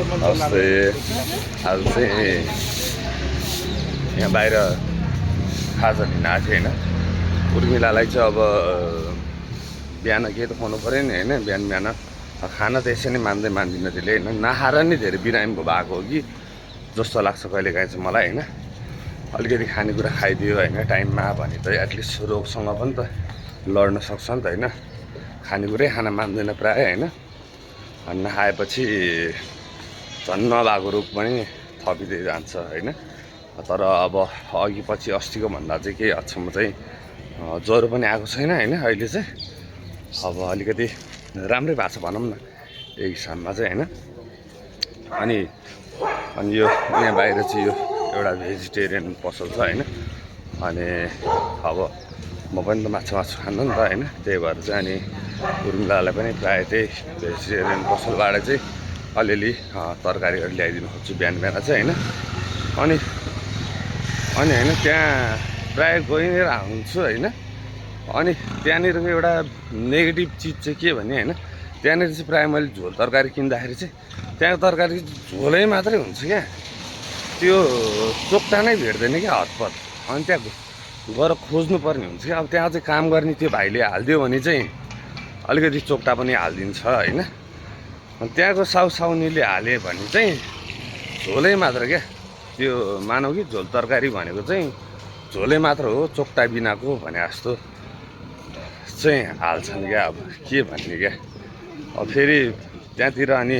नमस्ते। आज चाहिँ यहाँ बाहिर खाजा लिन आएको थिएँ होइन। उर्मिलालाई चाहिँ अब बिहान के त खुवाउनु पऱ्यो नि होइन। बिहान बिहान खाना त यसै नै मान्दिनँ त्यसले होइन। नखाएर नि धेरै बिरामी भएको हो कि जस्तो लाग्छ कहिलेकाहीँ चाहिँ मलाई होइन। अलिकति खानेकुरा खाइदियो होइन टाइममा भने त एटलिस्ट रोगसँग पनि त लड्न सक्छ नि त होइन। खानेकुरै खाना मान्दैन प्रायः होइन। अनि नखाएपछि झन् नभएको रोग पनि थपिँदै जान्छ होइन। तर अब अघि पछि अस्तिको भन्दा चाहिँ केही हदसम्म चाहिँ ज्वरो पनि आएको छैन होइन। अहिले चाहिँ अब अलिकति राम्रै भएको छ भनौँ न एक हिसाबमा चाहिँ होइन। अनि यो यहाँ बाहिर चाहिँ यो एउटा भेजिटेरियन पसल छ होइन। अनि अब म पनि त माछा खान्न नि त होइन। त्यही भएर चाहिँ अनि उर्मिलालाई पनि प्रायः त्यही भेजिटेरियन पसलबाट चाहिँ अलिअलि तरकारीहरू ल्याइदिनु खोज्छु बिहान बिहान चाहिँ होइन। अनि होइन त्यहाँ प्रायः गइ नै हुन्छु होइन। अनि त्यहाँनिरको एउटा नेगेटिभ चिज चाहिँ के भने होइन, त्यहाँनिर चाहिँ प्रायः मैले झोल तरकारी किन्दाखेरि चाहिँ त्यहाँको तरकारी झोलै मात्रै हुन्छ क्या। त्यो चोक्टा नै भेट्दैन क्या हतपत। अनि त्यहाँ गएर खोज्नु पर्ने हुन्छ क्या। अब त्यहाँ चाहिँ काम गर्ने त्यो भाइले हालिदियो भने चाहिँ अलिकति चोक्टा पनि हालिदिन्छ होइन। अनि त्यहाँको साउनीले हाल्यो भने चाहिँ झोलै मात्र क्या। त्यो मानौ कि झोल तरकारी भनेको चाहिँ झोलै मात्र हो, चोक्टा बिनाको भने जस्तो चाहिँ हाल्छन् क्या। अब के भन्ने क्या। अब फेरि त्यहाँतिर अनि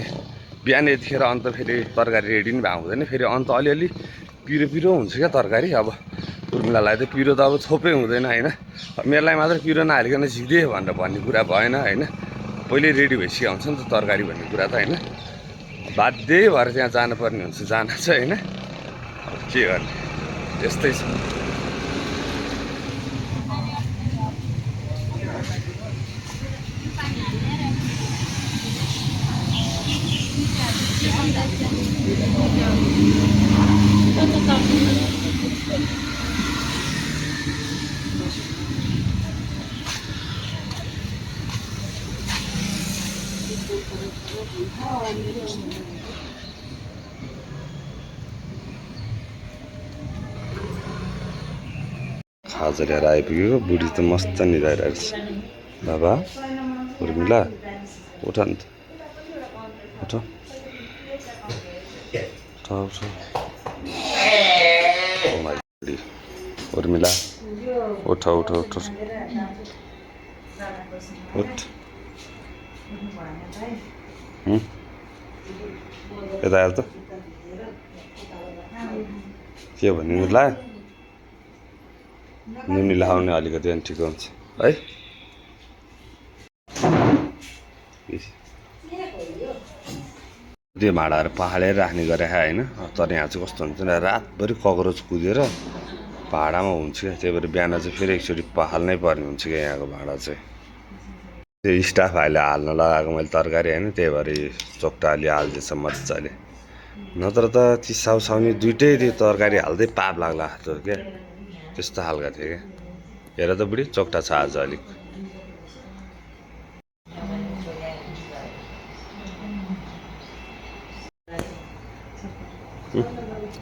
बिहान यतिखेर अन्त फेरि तरकारी रेडी पनि भएको हुँदैन। फेरि अन्त अलिअलि पिरो हुन्छ क्या तरकारी। अब उर्मिलालाई त पिरो त अब थोपै हुँदैन होइन। मेरोलाई मात्र पिरो नहालिकन झिक्दिए भनेर भन्ने कुरा भएन होइन। पहिले रेडी भइसकेको हुन्छ नि त तरकारी भन्ने कुरा त होइन। बाध्यै भएर त्यहाँ जानुपर्ने हुन्छ जान चाहिँ होइन। अब के गर्ने त्यस्तै छ। खाजा ल्याएर आइपुग्यो। बुढी त मस्त निधाइरहेको छ। बाबा उर्मिला उठ नि त, उठ उर्मिला उठ उठ उठ उठ। यता आएर त के भन्नु ला नुनी लाउने अलिकति अनि ठिक हुन्छ है। त्यो भाँडाहरू पखालेर राख्ने गरे होइन। तर यहाँ चाहिँ कस्तो हुन्छ नि, रातभरि कक्रोच कुदेर भाँडामा हुन्छ क्या। त्यही भएर बिहान चाहिँ फेरि एकचोटि पखाल्नै पर्ने हुन्छ क्या यहाँको भाँडा चाहिँ। त्यो स्टाफ भाइले हाल्न लगाएको मैले तरकारी होइन, त्यही भएर चोक्टा अलि हालिदिएछ मजाले। नत्र त ती साउनी दुइटै त्यो तरकारी हाल्दै पाप लाग्ला जस्तो क्या। त्यस्तो खालको थियो क्या। हेर त बुढी चोक्टा छ आज अलिक।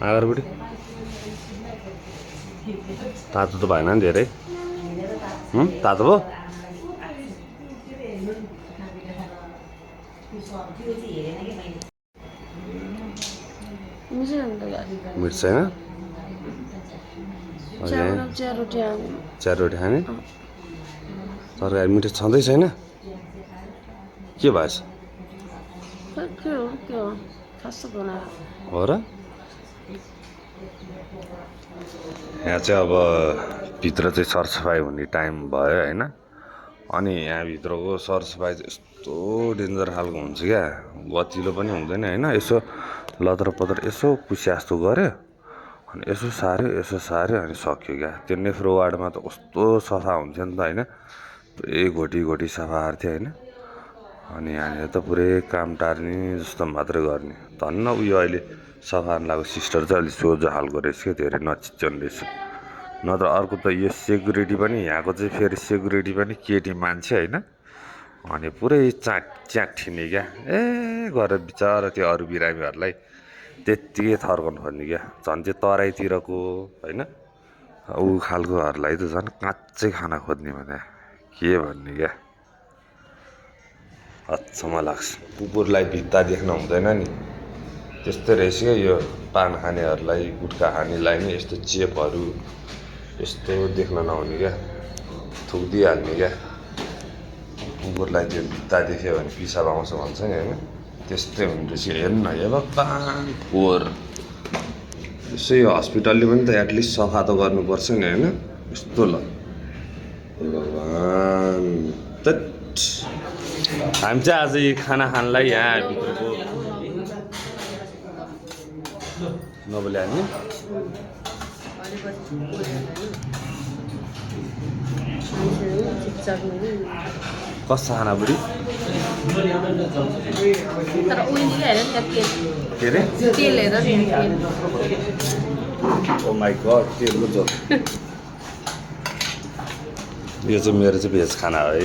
आगर बुढी तातो त भएन नि धेरै। तातो भयो। मिठ छैन। चिया रोटी खाने तरकारी मिठो छँदै छैन। के भएछ हो र? यहाँ चाहिँ अब भित्र चाहिँ सरसफाइ हुने टाइम भयो होइन। अनि यहाँभित्रको सरसफाइ चाहिँ यस्तो डेन्जर खालको हुन्छ क्या। गतिलो पनि हुँदैन होइन। यसो लत्र पत्र यसो पुस्या जस्तो गऱ्यो अनि यसो सार्यो अनि सक्यो क्या। त्यो नेफ्रो वार्डमा त कस्तो सफा हुन्थ्यो नि त होइन। पुरै घोटी सफा गर्थ्यो होइन। अनि यहाँनिर त पुरै काम टार्ने जस्तो मात्रै गर्ने। धन्न उयो अहिले सफा लाग्यो सिस्टर चाहिँ अलिक सोझो खालको रहेछ क्या। धेरै नचिच्याउने रहेछ। नत्र अर्को त यो सेक्युरिटी पनि यहाँको चाहिँ फेरि सेक्युरिटी पनि केटी मान्छे होइन। अनि पुरै च्याठिने क्या गरेर बिचरा त्यो अरू बिरामीहरूलाई त्यत्तिकै थर्काउनु खोज्ने क्या झन् चाहिँ तराईतिरको होइन ऊ खालकोहरूलाई त झन् काँच्चै खाना खोज्ने भने के भन्ने क्या अचम्म लाग्छ कुकुरलाई भित्ता देख्न हुँदैन नि त्यस्तै रहेछ क्या यो पान खानेहरूलाई गुट्खा खानेलाई नि यस्तो चेपहरू यस्तो देख्न नहुने क्या थुकिदिइहाल्ने क्या कुकुरलाई त्यो भित्ता देख्यो भने पिसाब आउँछ भन्छ नि होइन त्यस्तै हुने रहेछ हेर्नु न हेर पान फोहोर यसो यो हस्पिटलले पनि त एटलिस्ट सफा त गर्नुपर्छ नि होइन यस्तो ल भगवान् हामी चाहिँ आज यो खाना खानलाई यहाँ भित्रको नबोले हामी कस्तो खाना बुढी के अरे ओ माई गड तेलको झोल यो चाहिँ मेरो चाहिँ भेज खाना हो है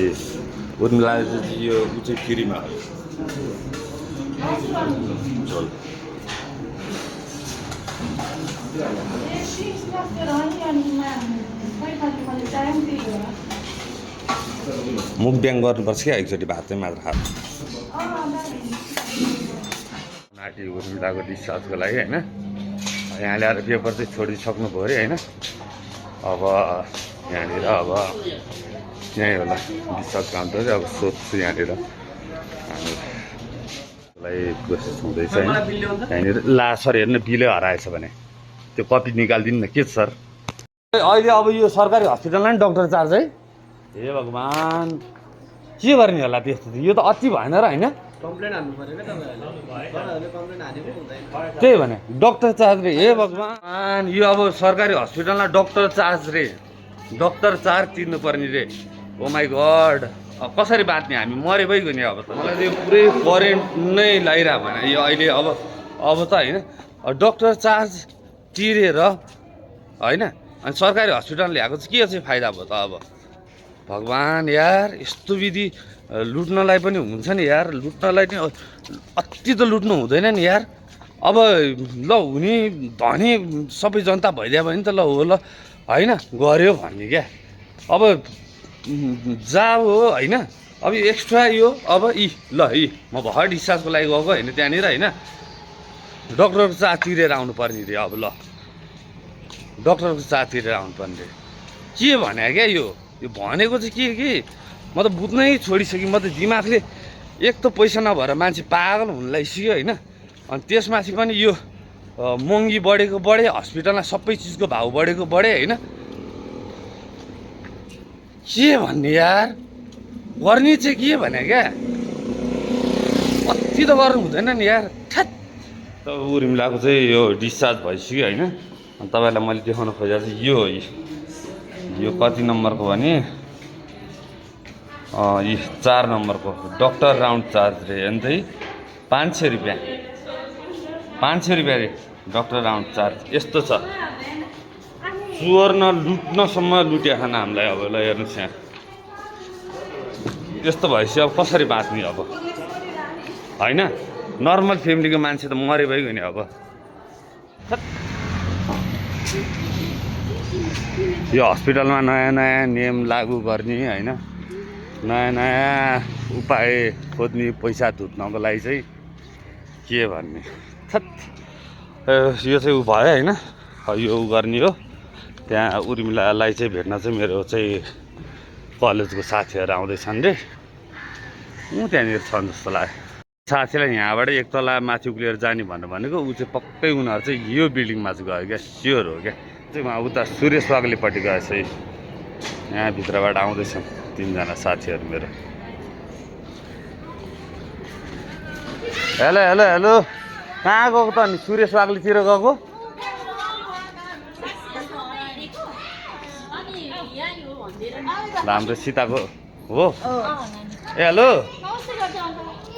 उर्मिलाले चाहिँ यो ऊ चाहिँ किरीमा झोल मुखब्याङ गर्नुपर्छ क्या एकचोटि भात चाहिँ मात्र खानु नाटी उर्मिलाको डिस्चार्जको लागि होइन यहाँ ल्याएर पेपर चाहिँ छोडिसक्नु पऱ्यो होइन अब यहाँनिर अब यहीँ होला डिस्चार्ज काउन्टर चाहिँ अब सोध्छु यहाँनिर हामीलाई कोसिस हुँदैछ होइन यहाँनिर ला सर हेर्नु बिलै हराएछ भने त्यो कपी निकालिदिनु न के छ सर अहिले अब यो सरकारी हस्पिटलमा नि डक्टर चार्ज है हे भगवान् के गर्ने होला त्यस्तो यो त अति भएन र होइन त्यही भने डक्टर चार्ज रे हे भगवान् यो अब सरकारी हस्पिटलमा डक्टर चार्ज रे डक्टर चार्ज तिर्नुपर्ने रे ओ माई गड अब कसरी बाँच्ने हामी मरे भइगयो नि अब त मलाई यो पुरै करेन्ट नै लगाइरहेको भएन यो अहिले अब त होइन डक्टर चार्ज तिरेर होइन अनि सरकारी हस्पिटल ल्याएको चाहिँ के चाहिँ फाइदा भयो त अब भगवान् यार यस्तो विधि लुट्नलाई पनि हुन्छ नि यार लुट्नलाई नि अति त लुट्नु हुँदैन नि यार अब ल हुने धनी सबै जनता भइदियो भने त ल हो ल होइन गऱ्यो भन्ने क्या अब जा हो होइन अब एक्स्ट्रा यो अब ल म भर्खर डिस्चार्जको लागि गएको होइन त्यहाँनिर होइन डक्टरको चार्ज तिरेर आउनु पर्ने रे अब ल डक्टरको चार्ज तिरेर आउनु पर्ने रे के भने क्या यो भनेको चाहिँ के म त बुझ्नै छोडिसकेँ म त दिमागले एक त पैसा नभएर मान्छे पागल हुन लागिसक्यो होइन अनि त्यसमाथि पनि यो महँगी बढेको बढे हस्पिटलमा सबै चिजको भाउ बढेको बढे होइन के भन्ने यार गर्ने चाहिँ के भने क्या अति त गर्नु हुँदैन नि यार ठ्याट त उर्मिलाको चाहिँ यो डिस्चार्ज भइसक्यो होइन अनि तपाईँलाई मैले देखाउन खोजेको चाहिँ यो कति नम्बरको भने यी 4 नम्बरको डक्टर राउन्ड चार्ज रे अन्त 500 रुपियाँ 500 रुपियाँ रे डक्टर राउन्ड चार्ज यस्तो छ सुवर्ण लुट्नसम्म लुट्या खाना हामीलाई अब ल हेर्नुहोस् यहाँ यस्तो भएपछि अब कसरी बाँच्ने अब होइन नर्मल फ्यामिलीको मान्छे त मरे भइगयो नि अब यो हस्पिटलमा नयाँ नयाँ नियम लागू गर्ने होइन नयाँ नयाँ उपाय खोज्ने पैसा धुत्नको लागि चाहिँ के भन्ने यो चाहिँ उ भयो होइन यो उ गर्ने हो त्यहाँ उर्मिलालाई चाहिँ भेट्न चाहिँ मेरो चाहिँ कलेजको साथीहरू आउँदैछन् रे त्यहाँनिर छन् जस्तो लाग्यो साथीलाई यहाँबाट एक तला माथि उक्लिएर जाने भनेको ऊ चाहिँ पक्कै उनीहरू चाहिँ यो बिल्डिङमा चाहिँ गयो क्या स्योर हो क्या चाहिँ उता सुरेश वाग्लेपट्टि गएछ यहाँ भित्रबाट आउँदैछन् 3 जना साथीहरू मेरो हेलो हेलो हेलो कहाँ गएको त अनि सुरेश वाग्लेतिर गएको हाम्रो सीताको हो ए हेलो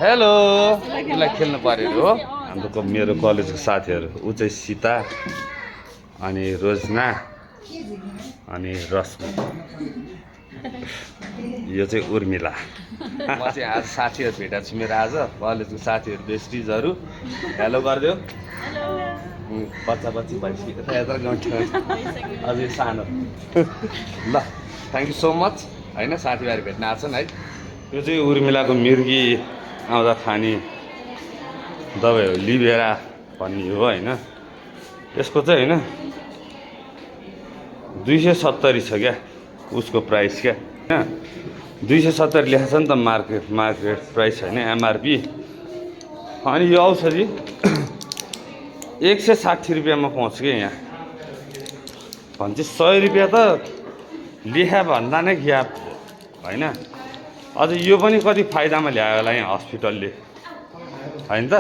हेलो उसलाई खेल्नु पर्यो हो हाम्रो मेरो कलेजको साथीहरू ऊ चाहिँ सीता अनि रोजना अनि रश्मि यो चाहिँ उर्मिला म चाहिँ आज साथीहरू भेटेको छु मेरो आज कलेजको साथीहरू बेस्टिजहरू हेलो गरिदियो बच्चा बच्ची भइसक्यो अझै सानो ल थ्याङ्क यू सो मच होइन साथीभाइहरू भेट्न आएको छन् है यो चाहिँ उर्मिलाको मिर्गी आउँदा खाने दबाई हो लिभेरा भन्ने हो होइन यसको चाहिँ होइन 270 छ क्या उसको प्राइस क्या होइन 270 लेखेको छ नि त मार्केट प्राइस होइन एमआरपी अनि यो औषधि 160 रुपियाँमा पाउँछ क्या यहाँ भन्छ 100 रुपियाँ त लेखा भन्दा नै ग्याप होइन अझ यो पनि कति फाइदामा ल्यायो होला यहाँ हस्पिटलले होइन त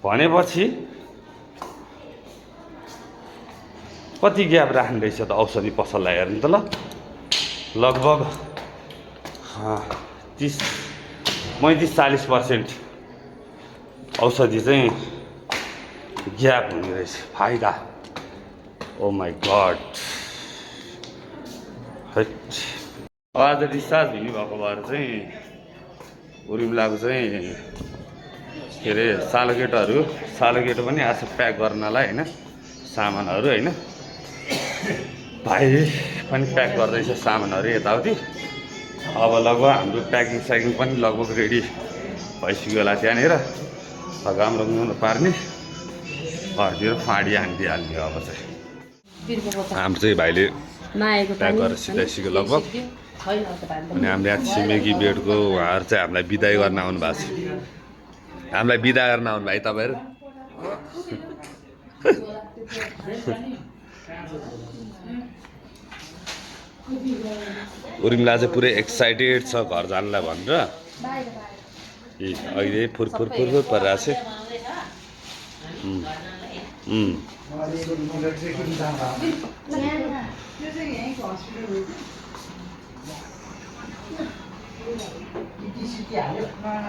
भनेपछि कति ग्याप राख्ने रहेछ त औषधि पसललाई हेर्नु त ल लगभग 35-40% औषधि चाहिँ ग्याप हुने रहेछ फाइदा ओ माई गड आज डिस्चार्ज हुने भएको भएर चाहिँ उर्मिलाको चाहिँ के अरे सालोगेटो पनि आज प्याक गर्नलाई होइन सामानहरू होइन भाइ पनि प्याक गर्दैछ सामानहरू यताउति अब लगभग हाम्रो प्याकिङ पनि लगभग रेडी भइसक्यो होला त्यहाँनिर राम्रो पार्ने घरतिर फाँडी हानिदिइहाल्ने अब चाहिँ हाम्रो चाहिँ भाइले प्याक गरेर सिधाइसक्यो लगभग अनि हाम्रो यहाँ छिमेकी बेडको उहाँहरू चाहिँ हामीलाई बिदाई गर्न आउनु भएको छ हामीलाई बिदा गर्न आउनु भाइ तपाईँहरू उर्मिला चाहिँ पुरै एक्साइटेड छ घर जानलाई भनेर अहिले फुरफुर परिरहेको छ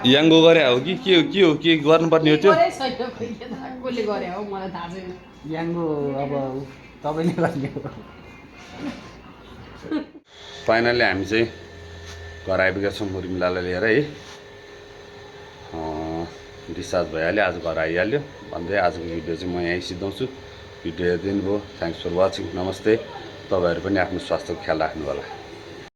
याङ्गो गरे हो कि के हो के गर्नुपर्ने हो त्यो याङ्गो अब तपाईँले गर्ने हो फाइनल्ली हामी चाहिँ घर आइपुगेका छौँ उर्मिलालाई लिएर है डिस्चार्ज भइहाल्यो आज घर आइहाल्यो भन्दै आजको भिडियो चाहिँ म यहीँ सिद्धाउँछु भिडियो हेरिदिनु भयो थ्याङ्क्स फर वाचिङ नमस्ते तपाईँहरू पनि आफ्नो स्वास्थ्यको ख्याल राख्नु होला